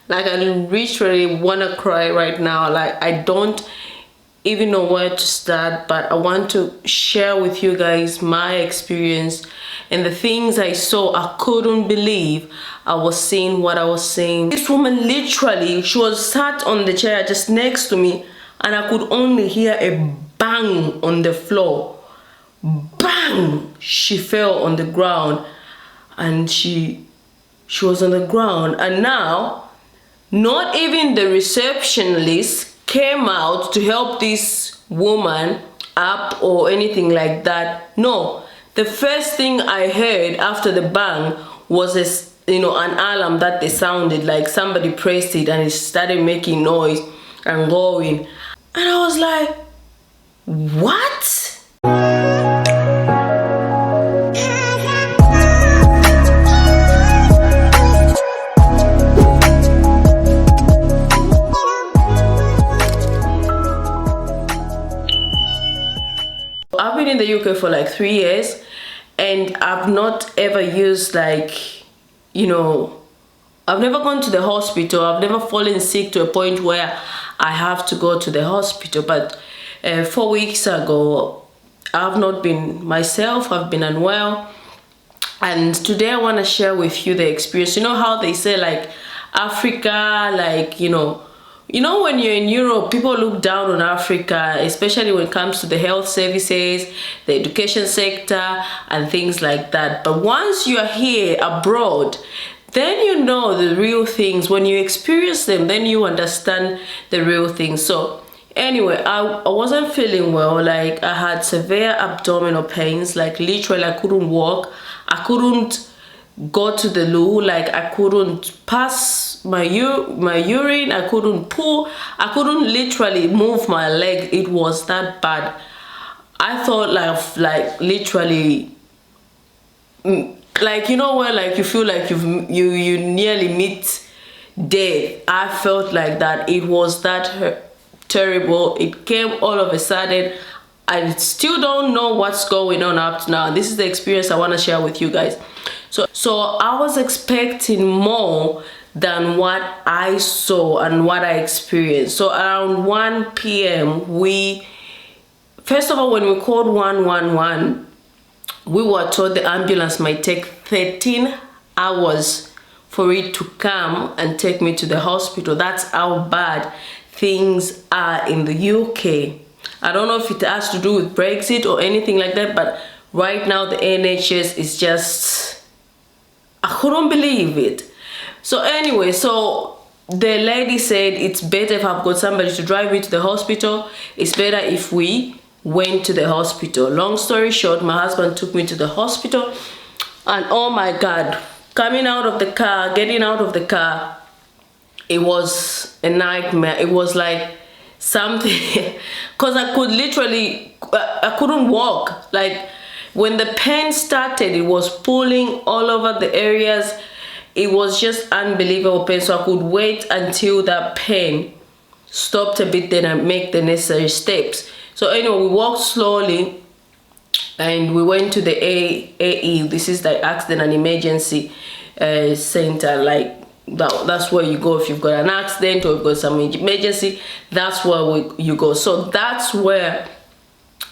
Like, I literally want to cry right now. Like, I don't even know where to start, but I want to share with you guys my experience and the things I saw. I couldn't believe I was seeing what I was seeing. This woman literally, she was sat on the chair just next to me, and I could only hear a bang on the floor. Bang! She fell on the ground, and she was on the ground. And now, not even the receptionist came out to help this woman up or anything like that. No, the first thing I heard after the bang was an alarm that they sounded like somebody pressed it and it started making noise and going. And I was like, what? I've been in the UK for like 3 years, and I've not ever used I've never gone to the hospital. I've never fallen sick to a point where I have to go to the hospital. But 4 weeks ago, I've not been myself. I've been unwell. And today I want to share with you the experience. You know how they say like Africa, when you're in Europe, people look down on Africa, especially when it comes to the health services, the education sector, and things like that. But once you're here abroad, then you know the real things. When you experience them, then you understand the real things. So anyway, I wasn't feeling well. Like, I had severe abdominal pains. Like, literally, I couldn't walk. I couldn't go to the loo. Like, I couldn't pass my urine. I couldn't poo. I couldn't literally move my leg. It was that bad. I thought like literally, like, where like you feel like you nearly meet death. I felt like that. It was that terrible. It came all of a sudden. I still don't know what's going on up to now. This is the experience I want to share with you guys. So I was expecting more than what I saw and what I experienced. So around 1 p.m. first of all, when we called 111, we were told the ambulance might take 13 hours for it to come and take me to the hospital. That's how bad things are in the UK. I don't know if it has to do with Brexit or anything like that, but right now the NHS is just, I couldn't believe it. So anyway, so the lady said it's better if I've got somebody to drive me to the hospital. It's better if we went to the hospital. Long story short, my husband took me to the hospital, and oh my God, coming out of the car, getting out of the car, it was a nightmare. It was like something, because I couldn't walk. Like, when the pain started, it was pulling all over the areas. It was just unbelievable pain. So I could wait until that pain stopped a bit, then I make the necessary steps. So anyway, we walked slowly and we went to the AE. This is the accident and emergency center. Like, that's where you go if you've got an accident or you've got some emergency. That's where you go. So that's where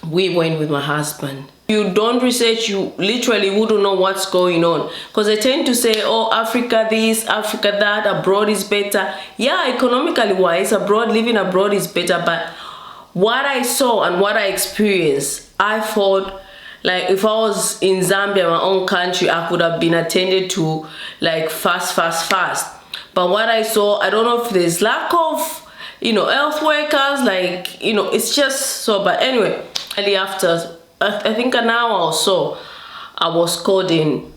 we went with my husband. You don't research, you literally wouldn't know what's going on, because they tend to say, oh, Africa this, Africa that, abroad is better. Yeah, economically wise, living abroad is better. But what I saw and what I experienced, I thought, like, if I was in Zambia, my own country, I could have been attended to like fast. But what I saw, I don't know if there's lack of health workers, like, it's just so. But anyway, after I think an hour or so, I was called in.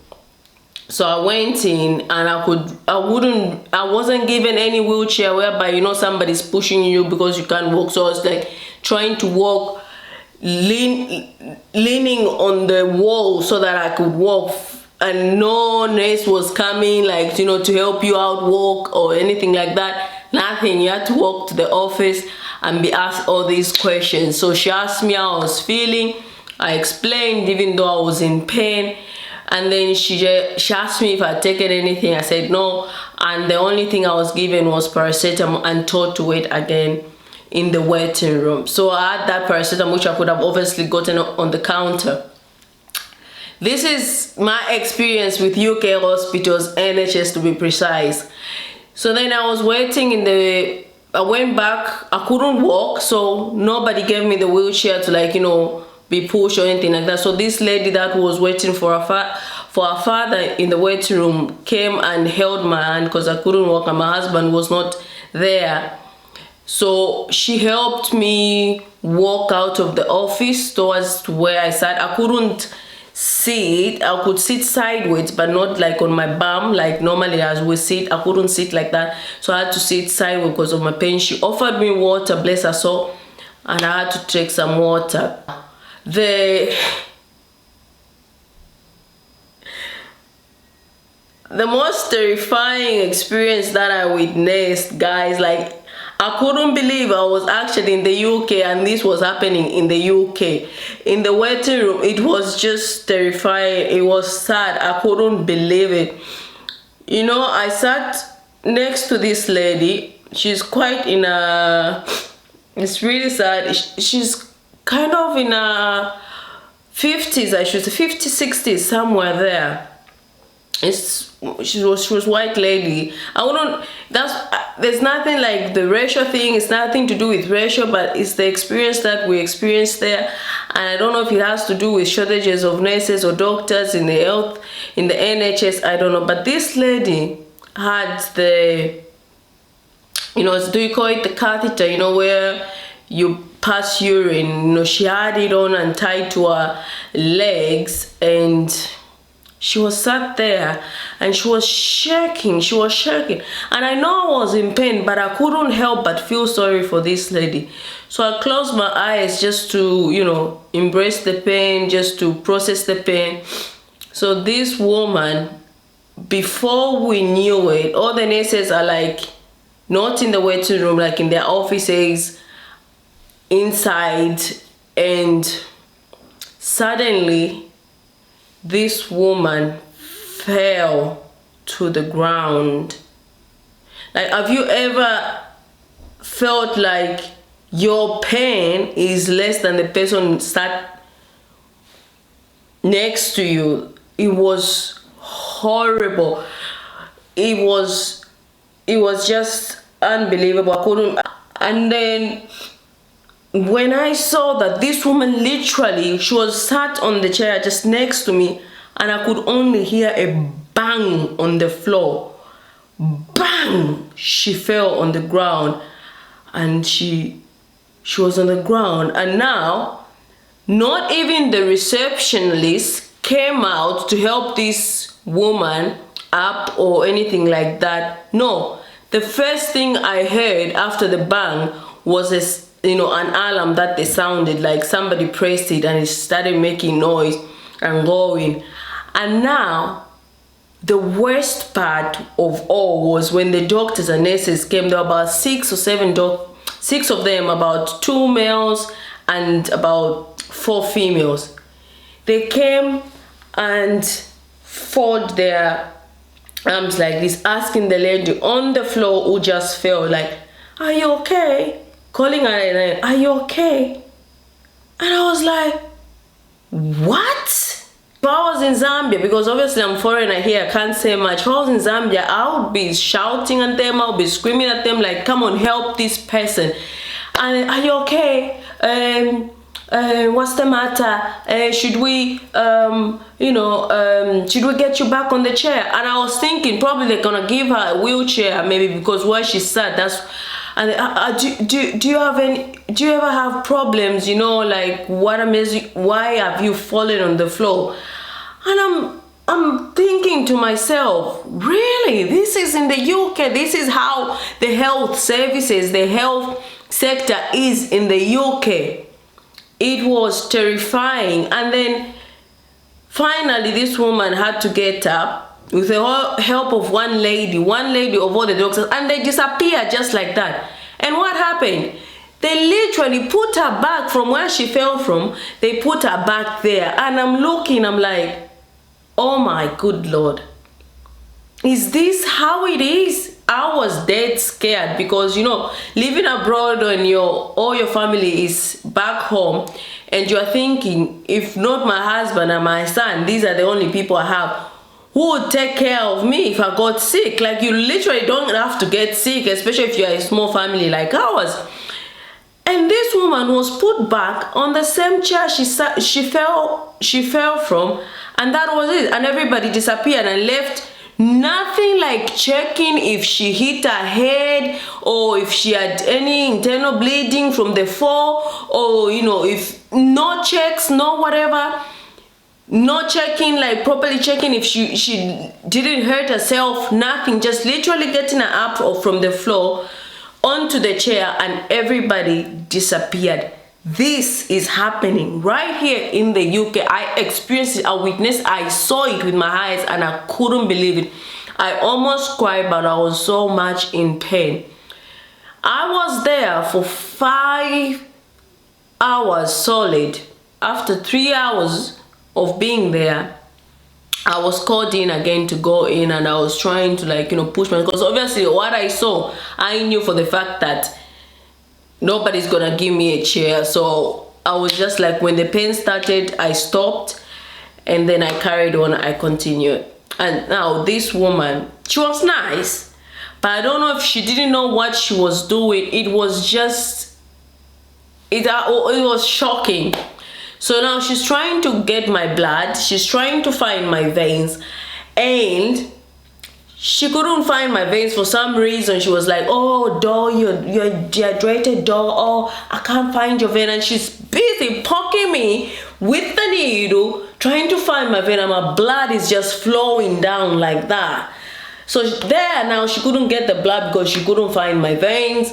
So I went in, and I wasn't given any wheelchair whereby somebody's pushing you because you can't walk. So I was like trying to walk, leaning on the wall so that I could walk, and no nurse was coming like to help you out walk or anything like that. Nothing. You had to walk to the office and be asked all these questions. So she asked me how I was feeling. I explained, even though I was in pain. And then she asked me if I'd taken anything. I said no, and the only thing I was given was paracetamol and told to wait again in the waiting room. So I had that paracetamol, which I could have obviously gotten on the counter. This is my experience with UK hospitals, NHS to be precise. So then I was waiting I went back, I couldn't walk, so nobody gave me the wheelchair to, like, you know, be pushed or anything like that. So this lady that was waiting for her father in the waiting room came and held my hand because I couldn't walk and my husband was not there. So she helped me walk out of the office towards where I sat. I couldn't sit. I could sit sideways, but not like on my bum like normally as we sit. I couldn't sit like that, so I had to sit sideways because of my pain. She offered me water, bless her soul, and I had to take some water. The most terrifying experience that I witnessed, guys, like, I couldn't believe I was actually in the UK and this was happening in the UK. In the waiting room, it was just terrifying. It was sad. I couldn't believe it. You know, I sat next to this lady. She's quite in a... It's really sad. She's kind of in a 50s, I should say, 50s, 60s, somewhere there. She was white lady. There's nothing like the racial thing. It's nothing to do with racial, but it's the experience that we experienced there. And I don't know if it has to do with shortages of nurses or doctors in the NHS. I don't know. But this lady had the, you know, do you call it the catheter? You know, where you pass urine. You know, she had it on and tied to her legs, and she was sat there and she was shaking. And I know I was in pain, but I couldn't help but feel sorry for this lady. So I closed my eyes just to, you know, embrace the pain, just to process the pain. So this woman, before we knew it, all the nurses are like not in the waiting room, like in their offices, inside, and suddenly this woman fell to the ground. Like, have you ever felt like your pain is less than the person sat next to you? It was horrible. It was just unbelievable. I couldn't. And then when I saw that this woman literally, she was sat on the chair just next to me, and I could only hear a bang on the floor. Bang! She fell on the ground, and she was on the ground. And now, not even the receptionist came out to help this woman up or anything like that. No, the first thing I heard after the bang was an alarm that they sounded like somebody pressed it and it started making noise and going. And now the worst part of all was when the doctors and nurses came. There were about 6 or 7 6 of them, about 2 males and about 4 females. They came and folded their arms like this, asking the lady on the floor who just fell, like, "Are you okay?" Calling her name, "Are you okay?" And I was like, what? If I was in Zambia, because obviously I'm foreigner here, I can't say much. If I was in Zambia, I would be shouting at them, I would be screaming at them, like, "Come on, help this person." And, "Are you okay? What's the matter? Should we, should we get you back on the chair?" And I was thinking probably they're gonna give her a wheelchair, maybe, because where she sat, that's. And do you ever have problems, you know, like, why have you fallen on the floor? And I'm thinking to myself, really, this is in the UK, this is how the health services, the health sector is in the UK. It was terrifying. And then finally this woman had to get up with the help of one lady of all the doctors, and they disappeared just like that. And what happened? They literally put her back from where she fell from. They put her back there, and I'm looking, I'm like, Oh my good Lord. Is this how it is? I was dead scared because, you know, living abroad and all your family is back home, and you're thinking, if not my husband and my son, these are the only people I have, who would take care of me if I got sick? Like, you literally don't have to get sick, especially if you're a small family like ours. And this woman was put back on the same chair she fell from, and that was it. And everybody disappeared and left. Nothing like checking if she hit her head, or if she had any internal bleeding from the fall, or, you know, if no checks, no whatever. Not checking, like properly checking if she didn't hurt herself, nothing. Just literally getting her up from the floor onto the chair, and everybody disappeared. This is happening right here in the UK. I experienced it, I witnessed, I saw it with my eyes, and I couldn't believe it. I almost cried, but I was so much in pain. I was there for 5 hours solid. After 3 hours of being there, I was called in again to go in, and I was trying to, like, you know, push because obviously what I saw, I knew for the fact that nobody's gonna give me a chair. So I was just like, when the pain started, I stopped, and then I carried on, I continued. And now this woman, she was nice, but I don't know if she didn't know what she was doing. It was just, it was shocking. So now she's trying to get my blood, she's trying to find my veins, and she couldn't find my veins for some reason. She was like, oh, doll, you're dehydrated, doll. Oh, I can't find your vein. And she's busy poking me with the needle, trying to find my vein, and my blood is just flowing down like that. So there now, she couldn't get the blood because she couldn't find my veins.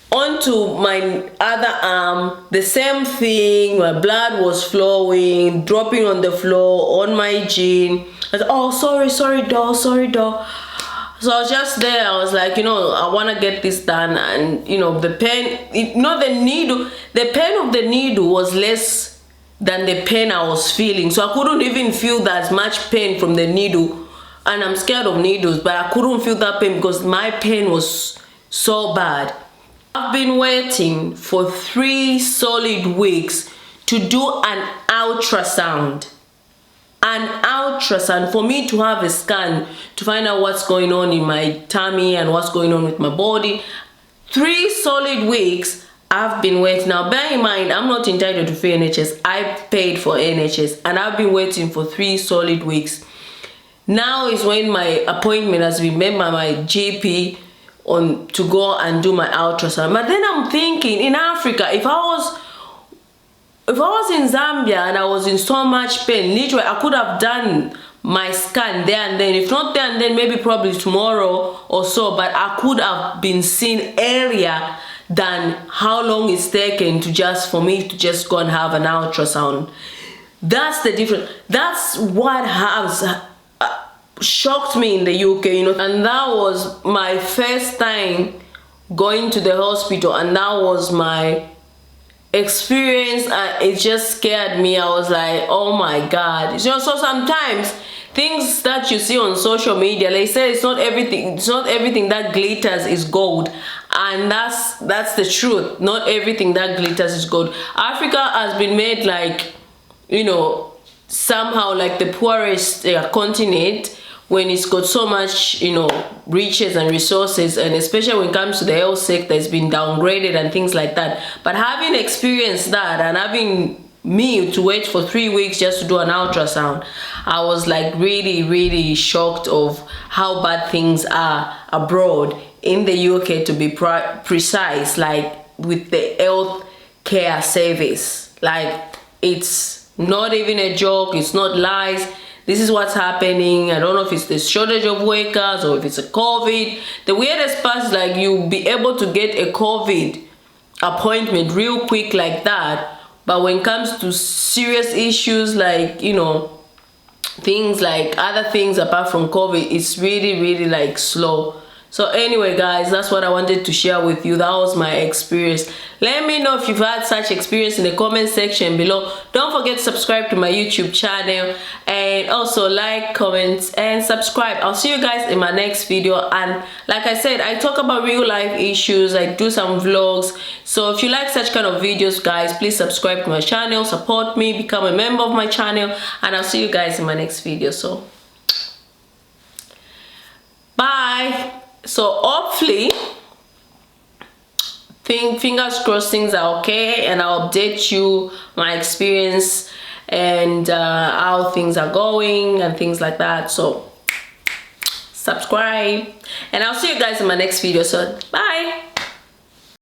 Onto my other arm, the same thing. My blood was flowing, dropping on the floor, on my jean. I said, oh, sorry doll, sorry doll. So I was just there. I was like, you know, I want to get this done. And, you know, the pain, the needle, the pain of the needle was less than the pain I was feeling. So I couldn't even feel that much pain from the needle. And I'm scared of needles, but I couldn't feel that pain because my pain was so bad. I've been waiting for 3 solid weeks to do an ultrasound. An ultrasound, for me to have a scan to find out what's going on in my tummy and what's going on with my body. 3 solid weeks I've been waiting. Now bear in mind, I'm not entitled to free NHS. I paid for NHS, and I've been waiting for 3 solid weeks. Now is when my appointment has been made by my GP to go and do my ultrasound. But then I'm thinking, in Africa, if I was in Zambia and I was in so much pain, literally I could have done my scan there and then. If not there and then, maybe probably tomorrow or so, but I could have been seen earlier than how long it's taken for me to just go and have an ultrasound. That's the difference. That's what has shocked me in the UK, you know. And that was my first time going to the hospital, and that was my experience. It just scared me. I was like, oh my god. You know, so sometimes things that you see on social media, they say it's not everything that glitters is gold, and that's the truth. Not everything that glitters is gold. Africa has been made, like, you know, somehow like the poorest continent, when it's got so much, you know, riches and resources, and especially when it comes to the health sector, it's been downgraded and things like that. But having experienced that, and having me to wait for 3 weeks just to do an ultrasound, I was like really shocked of how bad things are abroad, in the UK to be precise, like with the health care service. Like, it's not even a joke, it's not lies. This is what's happening. I don't know if it's the shortage of workers or if it's a COVID. The weirdest part is, like, you'll be able to get a COVID appointment real quick like that, but when it comes to serious issues, like, you know, things like other things apart from COVID, it's really like slow. So anyway guys, that's what I wanted to share with you. That was my experience. Let me know if you've had such experience in the comment section below. Don't forget to subscribe to my YouTube channel, and also like, comment and subscribe. I'll see you guys in my next video. And like I said, I talk about real life issues, I do some vlogs. So if you like such kind of videos guys, please subscribe to my channel, support me, become a member of my channel, and I'll see you guys in my next video. So bye. So hopefully, fingers crossed, things are okay, and I'll update you my experience and how things are going and things like that. So subscribe, and I'll see you guys in my next video. So bye.